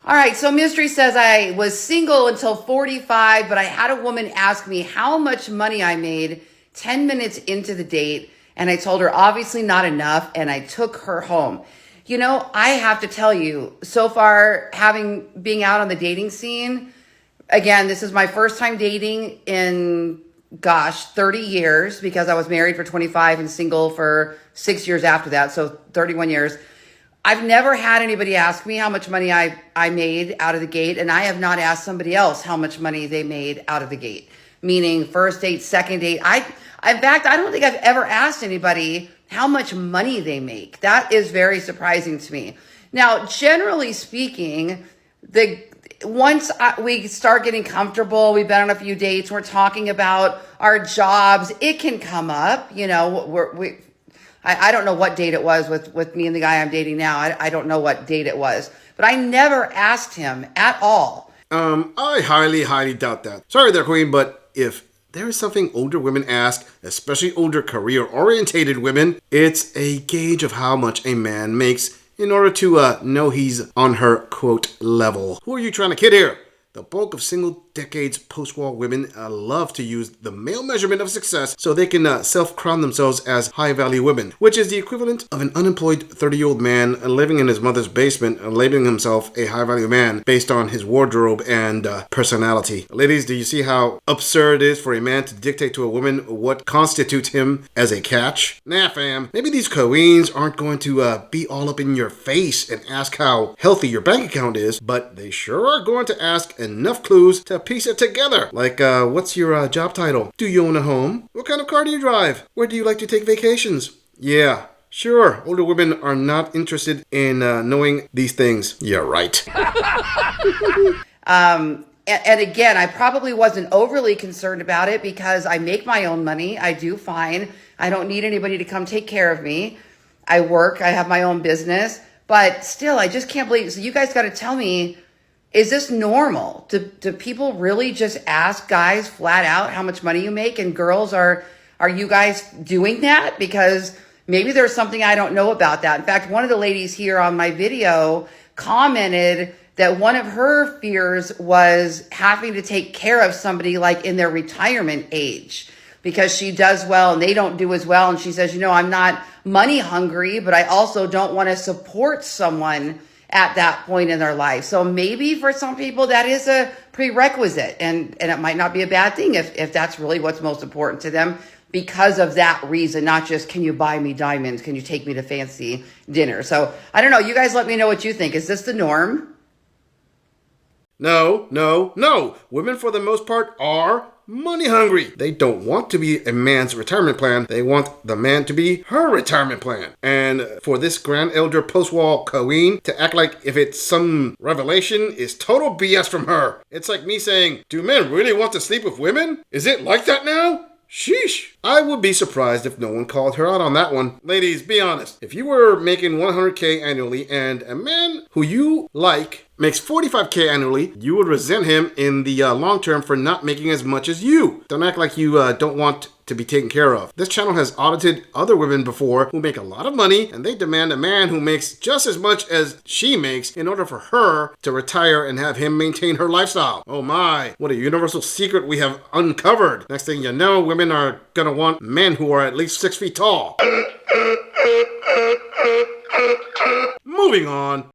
All right, so Mystery says I was single until 45, but I had a woman ask me how much money I made 10 minutes into the date, and I told her obviously not enough, and I took her home. You know, I have to tell you, so far, being out on the dating scene, again, this is my first time dating in, 30 years, because I was married for 25 and single for 6 years after that, so 31 years. I've never had anybody ask me how much money I made out of the gate, and I have not asked somebody else how much money they made out of the gate. Meaning first date, second date. In fact, I don't think I've ever asked anybody how much money they make. That is very surprising to me. Now, generally speaking, we start getting comfortable, we've been on a few dates, we're talking about our jobs, it can come up, you know, I don't know what date it was with me and the guy I'm dating now. I don't know what date it was, but I never asked him at all. I highly, highly doubt that. Sorry there, Queen, but if there is something older women ask, especially older career-orientated women, it's a gauge of how much a man makes in order to know he's on her, quote, level. Who are you trying to kid here? The bulk of single decades post-war women love to use the male measurement of success so they can self-crown themselves as high-value women, which is the equivalent of an unemployed 30-year-old man living in his mother's basement labeling himself a high-value man based on his wardrobe and personality. Ladies, do you see how absurd it is for a man to dictate to a woman what constitutes him as a catch? Nah, fam. Maybe these queens aren't going to be all up in your face and ask how healthy your bank account is, but they sure are going to ask enough clues to piece it together. Like, what's your job title? Do you own a home? What kind of car do you drive? Where do you like to take vacations? Yeah, sure. Older women are not interested in knowing these things. Yeah, right. And again, I probably wasn't overly concerned about it because I make my own money. I do fine. I don't need anybody to come take care of me. I work. I have my own business. But still, I just can't believe. So you guys got to tell me, is this normal? Do people really just ask guys flat out how much money you make? And girls, are you guys doing that? Because maybe there's something I don't know about that. In fact, one of the ladies here on my video commented that one of her fears was having to take care of somebody like in their retirement age because she does well and they don't do as well. And she says, you know, I'm not money hungry, but I also don't want to support someone at that point in their life. So maybe for some people that is a prerequisite, and it might not be a bad thing if that's really what's most important to them because of that reason, not just can you buy me diamonds, can you take me to fancy dinner. So I don't know, you guys let me know what you think. Is this the norm? No. Women for the most part are money hungry. They don't want to be a man's retirement plan. They want the man to be her retirement plan. And for this grand elder post-war queen to act like if it's some revelation is total BS from her. It's like me saying, do men really want to sleep with women? Is it like that now? Sheesh. I would be surprised if no one called her out on that one. Ladies, be honest. If you were making $100K annually and a man who you like makes $45K annually, you would resent him in the long term for not making as much as you. Don't act like you don't want to be taken care of. This channel has audited other women before who make a lot of money and they demand a man who makes just as much as she makes in order for her to retire and have him maintain her lifestyle. Oh my, what a universal secret we have uncovered. Next thing you know, women are gonna want men who are at least 6 feet tall. Moving on.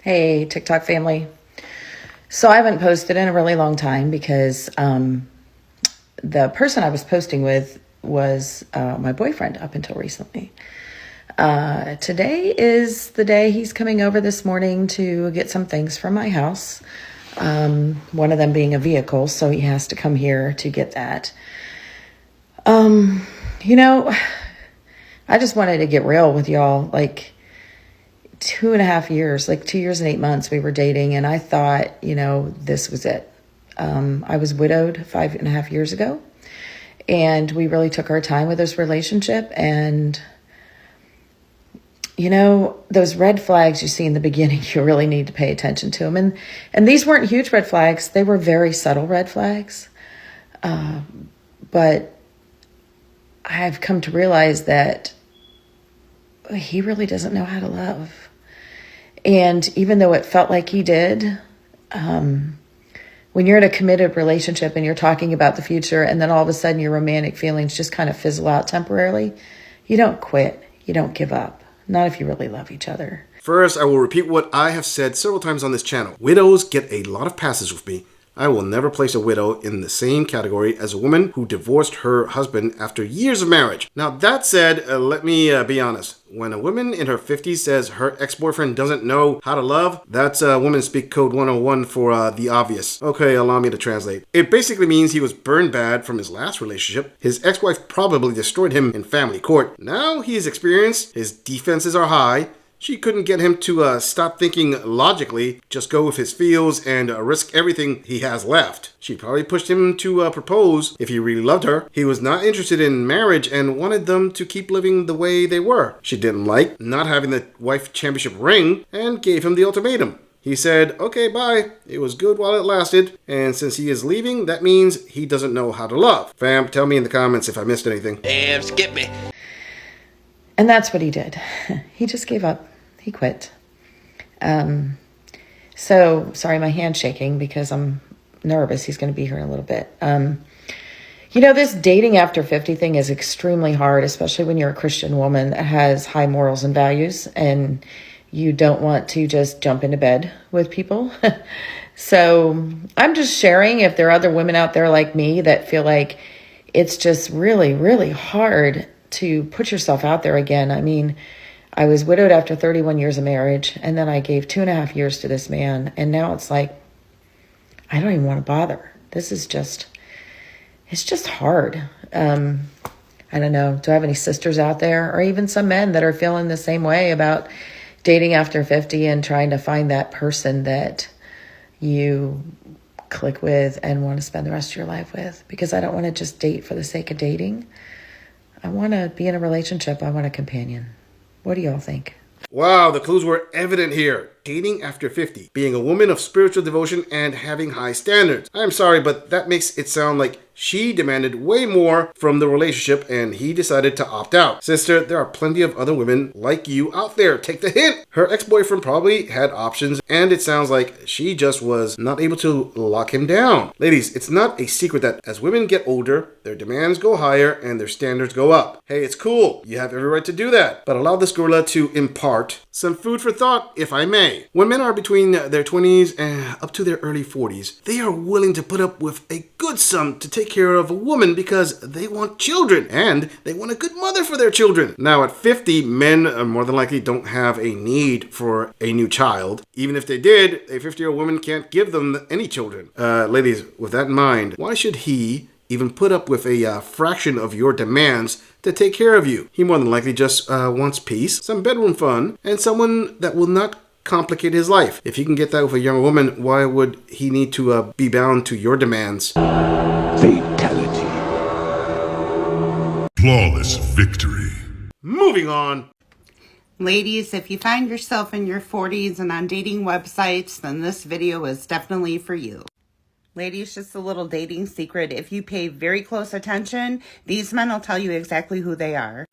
Hey, TikTok family. So I haven't posted in a really long time because the person I was posting with was my boyfriend up until recently. Today is the day he's coming over this morning to get some things from my house. One of them being a vehicle, so he has to come here to get that. You know, I just wanted to get real with y'all. Like 2.5 years, like 2 years and 8 months we were dating, and I thought, you know, this was it. I was widowed 5.5 years ago, and we really took our time with this relationship. And, you know, those red flags you see in the beginning, you really need to pay attention to them. And these weren't huge red flags. They were very subtle red flags. But I've come to realize that he really doesn't know how to love. And even though it felt like he did, when you're in a committed relationship and you're talking about the future and then all of a sudden your romantic feelings just kind of fizzle out temporarily, you don't quit. You don't give up. Not if you really love each other. First, I will repeat what I have said several times on this channel. Widows get a lot of passes with me. I will never place a widow in the same category as a woman who divorced her husband after years of marriage. Now, that said, let me be honest. When a woman in her 50s says her ex-boyfriend doesn't know how to love, that's Woman Speak Code 101 for the obvious. Okay, allow me to translate. It basically means he was burned bad from his last relationship. His ex-wife probably destroyed him in family court. Now he is experienced, his defenses are high. She couldn't get him to stop thinking logically, just go with his feels and risk everything he has left. She probably pushed him to propose if he really loved her. He was not interested in marriage and wanted them to keep living the way they were. She didn't like not having the wife championship ring and gave him the ultimatum. He said, okay, bye. It was good while it lasted. And since he is leaving, that means he doesn't know how to love. Fam, tell me in the comments if I missed anything. Damn, skip me. And that's what he did. He just gave up. He quit. So, sorry, my hand's shaking because I'm nervous. He's going to be here in a little bit. This dating after 50 thing is extremely hard, especially when you're a Christian woman that has high morals and values and you don't want to just jump into bed with people. So I'm just sharing if there are other women out there like me that feel like it's just really, really hard to put yourself out there again. I mean, I was widowed after 31 years of marriage, and then I gave 2.5 years to this man, and now it's like, I don't even want to bother. It's just hard. I don't know. Do I have any sisters out there, or even some men that are feeling the same way about dating after 50 and trying to find that person that you click with and want to spend the rest of your life with? Because I don't want to just date for the sake of dating. I want to be in a relationship. I want a companion. What do y'all think? Wow, the clues were evident here. Dating after 50, being a woman of spiritual devotion and having high standards. I'm sorry, but that makes it sound like she demanded way more from the relationship and he decided to opt out. Sister, there are plenty of other women like you out there. Take the hint. Her ex-boyfriend probably had options and it sounds like she just was not able to lock him down. Ladies, it's not a secret that as women get older, their demands go higher and their standards go up. Hey, it's cool. You have every right to do that. But allow this gorilla to impart some food for thought, if I may. When men are between their 20s and up to their early 40s, they are willing to put up with a good sum to take care of a woman because they want children and they want a good mother for their children. Now at 50, men more than likely don't have a need for a new child. Even if they did, a 50-year-old woman can't give them any children. Ladies, with that in mind, why should he even put up with a fraction of your demands to take care of you? He more than likely just wants peace, some bedroom fun, and someone that will not complicate his life. If he can get that with a younger woman, why would he need to be bound to your demands? Fatality. Flawless victory. Moving on. Ladies, if you find yourself in your 40s and on dating websites, then this video is definitely for you. Ladies, just a little dating secret. If you pay very close attention, these men will tell you exactly who they are.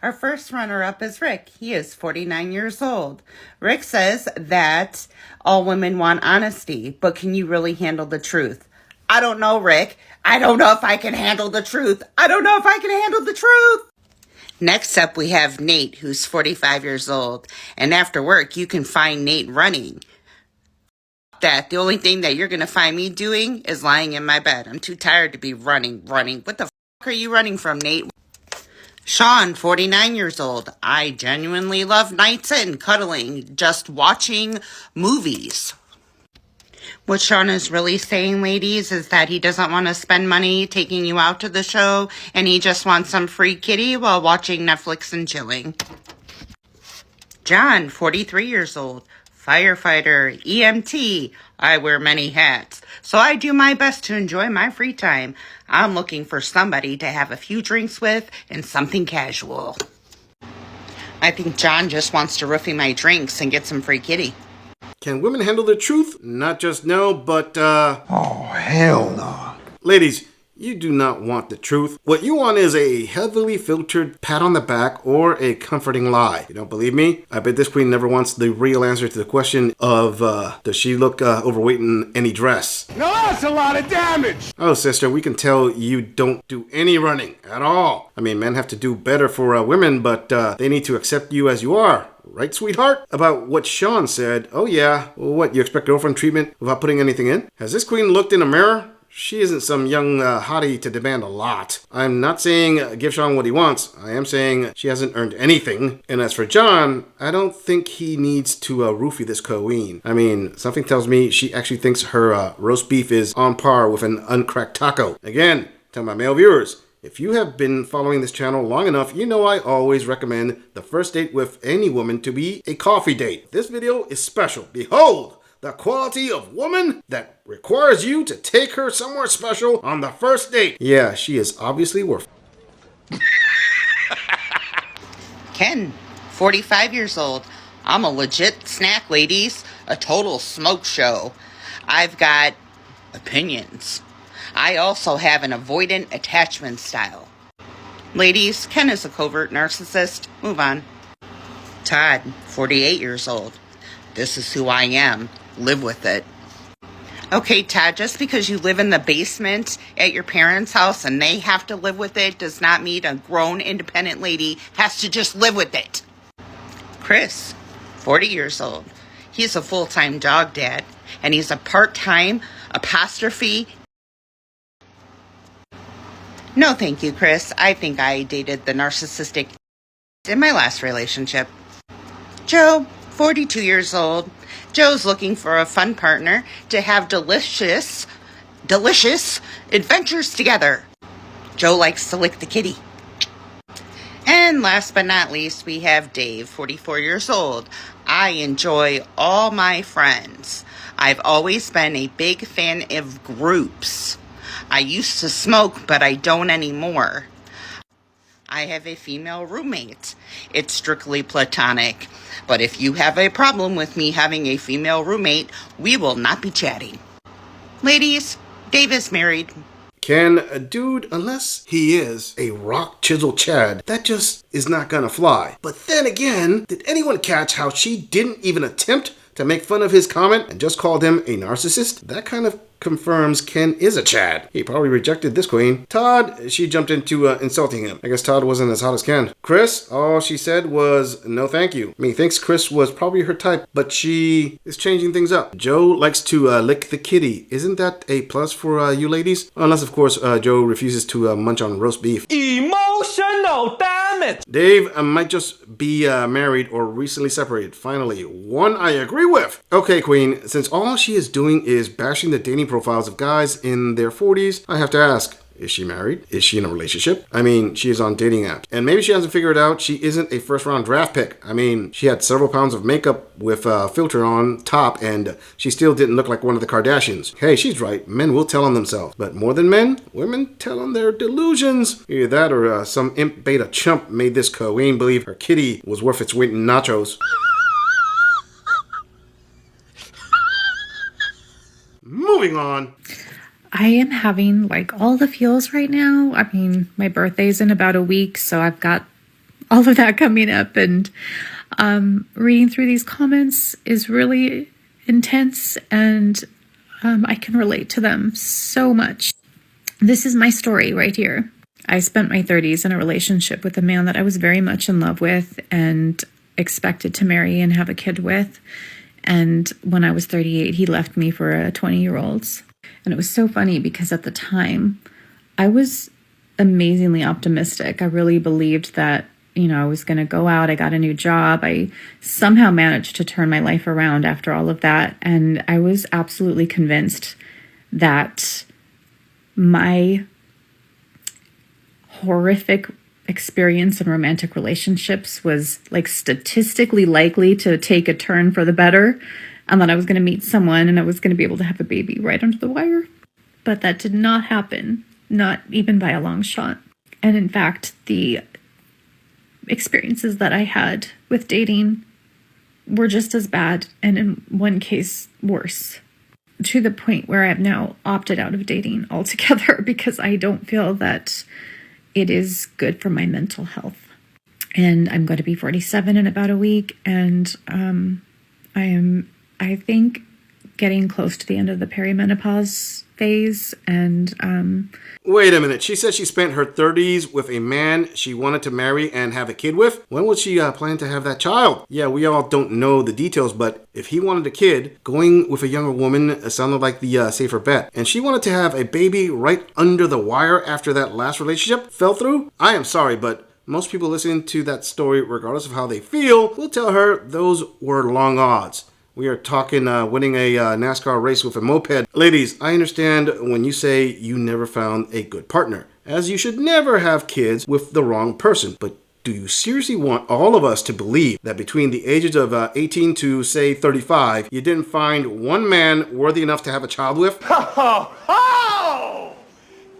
Our first runner-up is Rick. He is 49 years old. Rick says that all women want honesty, but can you really handle the truth? I don't know, Rick. I don't know if I can handle the truth. I don't know if I can handle the truth. Next up, we have Nate, who's 45 years old. And after work, you can find Nate running. That the only thing that you're going to find me doing is lying in my bed. I'm too tired to be running. What the f*** are you running from, Nate? Sean, 49 years old. I genuinely love nights in, cuddling, just watching movies. What Sean is really saying, ladies, is that he doesn't want to spend money taking you out to the show, and he just wants some free kitty while watching Netflix and chilling. John, 43 years old. Firefighter, EMT. I wear many hats, so I do my best to enjoy my free time. I'm looking for somebody to have a few drinks with and something casual. I think John just wants to roofie my drinks and get some free kitty. Can women handle the truth? Not just no, but Oh, hell no. Ladies, You do not want the truth. What you want is a heavily filtered pat on the back or a comforting lie. You don't believe me? I bet this queen never wants the real answer to the question of, does she look overweight in any dress? Now that's a lot of damage! Oh, sister, we can tell you don't do any running at all. I mean, men have to do better for women, but they need to accept you as you are. Right, sweetheart? About what Sean said, oh yeah, what, you expect girlfriend treatment without putting anything in? Has this queen looked in a mirror? She isn't some young hottie to demand a lot. I'm not saying give Sean what he wants. I am saying she hasn't earned anything. And as for John, I don't think he needs to roofie this queen. I mean, something tells me she actually thinks her roast beef is on par with an uncracked taco. Again, tell my male viewers, if you have been following this channel long enough, you know I always recommend the first date with any woman to be a coffee date. This video is special. Behold, the quality of woman that requires you to take her somewhere special on the first date. Yeah, she is obviously worth it. Ken, 45 years old. I'm a legit snack, ladies. A total smoke show. I've got opinions. I also have an avoidant attachment style. Ladies, Ken is a covert narcissist. Move on. Todd, 48 years old. This is who I am. Live with it. Okay, Todd, just because you live in the basement at your parents' house and they have to live with it does not mean a grown, independent lady has to just live with it. Chris, 40 years old. He's a full-time dog dad, and he's a part-time apostrophe. No, thank you, Chris. I think I dated the narcissistic in my last relationship. Joe, 42 years old. Joe's looking for a fun partner to have delicious adventures together. Joe likes to lick the kitty. And last but not least, we have Dave, 44 years old. I enjoy all my friends. I've always been a big fan of groups. I used to smoke, but I don't anymore. I have a female roommate. It's strictly platonic. But if you have a problem with me having a female roommate, we will not be chatting. Ladies, Dave is married. Can a dude, unless he is a rock chisel Chad, that just is not gonna fly. But then again, did anyone catch how she didn't even attempt to make fun of his comment and just called him a narcissist? That kind of confirms Ken is a Chad. He probably rejected this queen. Todd, she jumped into insulting him. I guess Todd wasn't as hot as Ken. Chris, all she said was no thank you. Thinks Chris was probably her type, but she is changing things up. Joe likes to lick the kitty. Isn't that a plus for you ladies? Unless, of course, Joe refuses to munch on roast beef. Emotional damage! Dave might just be married or recently separated. Finally, one I agree with. Okay, queen, since all she is doing is bashing the dating profiles of guys in their 40s, I have to ask, is she married? Is she in a relationship? She is on dating apps. And maybe she hasn't figured out she isn't a first round draft pick. She had several pounds of makeup with a filter on top and she still didn't look like one of the Kardashians. Hey, she's right. Men will tell on themselves. But more than men, women tell on their delusions. Either that or some imp beta chump made this queen believe her kitty was worth its weight in nachos. Moving on. I am having all the feels right now. My birthday's in about a week, so I've got all of that coming up. And reading through these comments is really intense, and I can relate to them so much. This is my story right here. I spent my 30s in a relationship with a man that I was very much in love with and expected to marry and have a kid with. And when I was 38, he left me for a 20-year-old's. And it was so funny because at the time, I was amazingly optimistic. I really believed that, I was going to go out. I got a new job. I somehow managed to turn my life around after all of that. And I was absolutely convinced that my horrific experience in romantic relationships was statistically likely to take a turn for the better, and that I was going to meet someone and I was going to be able to have a baby right under the wire. But that did not happen, not even by a long shot. And in fact, the experiences that I had with dating were just as bad, and in one case worse. to the point where I've now opted out of dating altogether because I don't feel that it is good for my mental health. And I'm going to be 47 in about a week, and I think, getting close to the end of the perimenopause phase. And Wait a minute. She said she spent her 30s with a man she wanted to marry and have a kid with. When would she plan to have that child? Yeah, we all don't know the details, but if he wanted a kid, going with a younger woman sounded like the safer bet. And she wanted to have a baby right under the wire after that last relationship fell through. I am sorry, but most people listening to that story, regardless of how they feel, will tell her those were long odds. We are talking winning a NASCAR race with a moped. Ladies, I understand when you say you never found a good partner, as you should never have kids with the wrong person. But do you seriously want all of us to believe that between the ages of 18 to, say, 35, you didn't find one man worthy enough to have a child with? Ho, ho!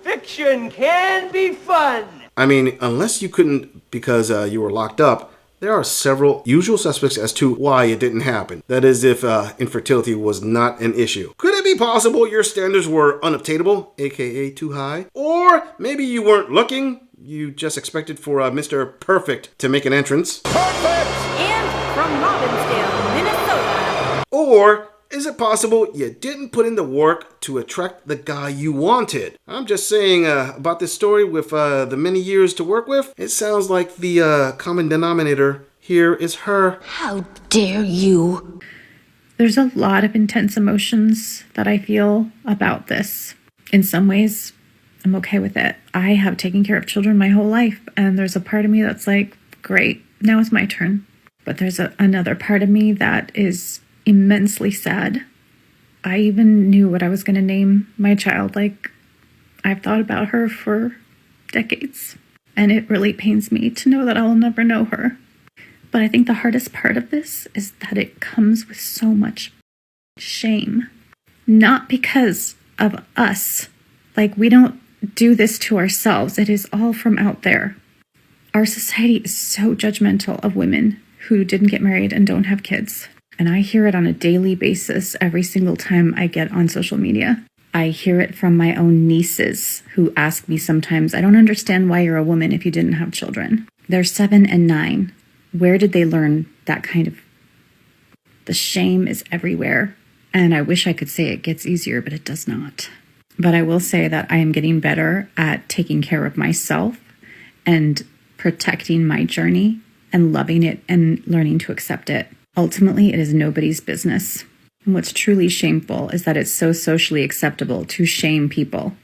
Fiction can be fun. I mean, unless you couldn't because you were locked up, there are several usual suspects as to why it didn't happen. That is, if infertility was not an issue. Could it be possible your standards were unobtainable, aka too high? Or maybe you weren't looking, you just expected for Mr. Perfect to make an entrance? And from Robbinsdale, Minnesota. Or is it possible you didn't put in the work to attract the guy you wanted? I'm just saying about this story with the many years to work with, it sounds like the common denominator here is her. How dare you? there's a lot of intense emotions that I feel about this. In some ways, I'm okay with it. I have taken care of children my whole life, and there's a part of me that's like, great, now it's my turn. But there's another part of me that is immensely sad. I even knew what I was going to name my child. Like, I've thought about her for decades, and it really pains me to know that I will never know her. But I think the hardest part of this is that it comes with so much shame. Not because of us. Like, we don't do this to ourselves. It is all from out there. Our society is so judgmental of women who didn't get married and don't have kids. And I hear it on a daily basis every single time I get on social media. I hear it from my own nieces who ask me sometimes, I don't understand why you're a woman if you didn't have children. They're 7 and 9. Where did they learn that kind of... The shame is everywhere. And I wish I could say it gets easier, but it does not. But I will say that I am getting better at taking care of myself and protecting my journey and loving it and learning to accept it. Ultimately, it is nobody's business. And what's truly shameful is that it's so socially acceptable to shame people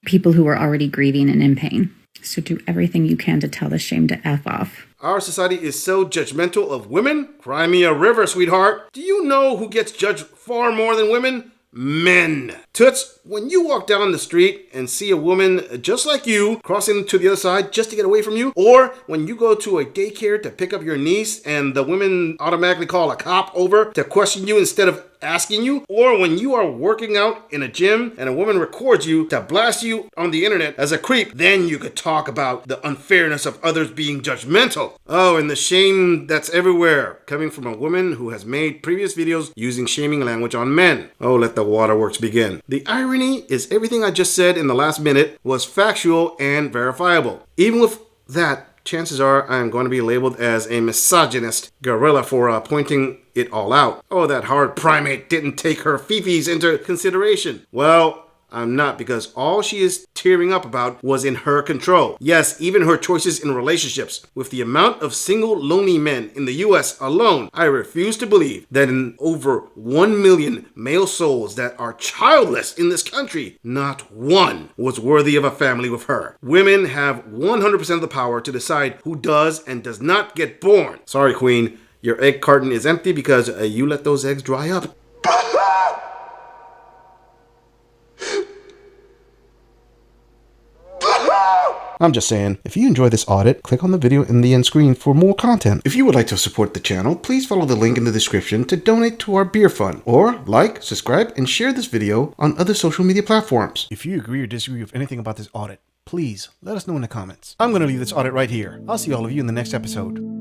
who are already grieving and in pain. So do everything you can to tell the shame to F off. Our society is so judgmental of women. Cry me a river, sweetheart. Do you know who gets judged far more than women? Men. Toots, when you walk down the street and see a woman just like you crossing to the other side just to get away from you, or when you go to a daycare to pick up your niece and the women automatically call a cop over to question you instead of asking you, or when you are working out in a gym and a woman records you to blast you on the internet as a creep, then you could talk about the unfairness of others being judgmental. Oh, and the shame that's everywhere, coming from a woman who has made previous videos using shaming language on men. Oh, let the waterworks begin. The irony is everything I just said in the last minute was factual and verifiable. Even with that, chances are I am going to be labeled as a misogynist gorilla for pointing it all out. Oh, that hard primate didn't take her fifis into consideration. Well, I'm not, because all she is tearing up about was in her control. Yes, even her choices in relationships. With the amount of single lonely men in the US alone, I refuse to believe that in over 1 million male souls that are childless in this country, not one was worthy of a family with her. Women have 100% of the power to decide who does and does not get born. Sorry, Queen, your egg carton is empty because you let those eggs dry up. I'm just saying, if you enjoy this audit, click on the video in the end screen for more content. If you would like to support the channel, please follow the link in the description to donate to our beer fund, or like, subscribe, and share this video on other social media platforms. If you agree or disagree with anything about this audit, please let us know in the comments. I'm going to leave this audit right here. I'll see all of you in the next episode.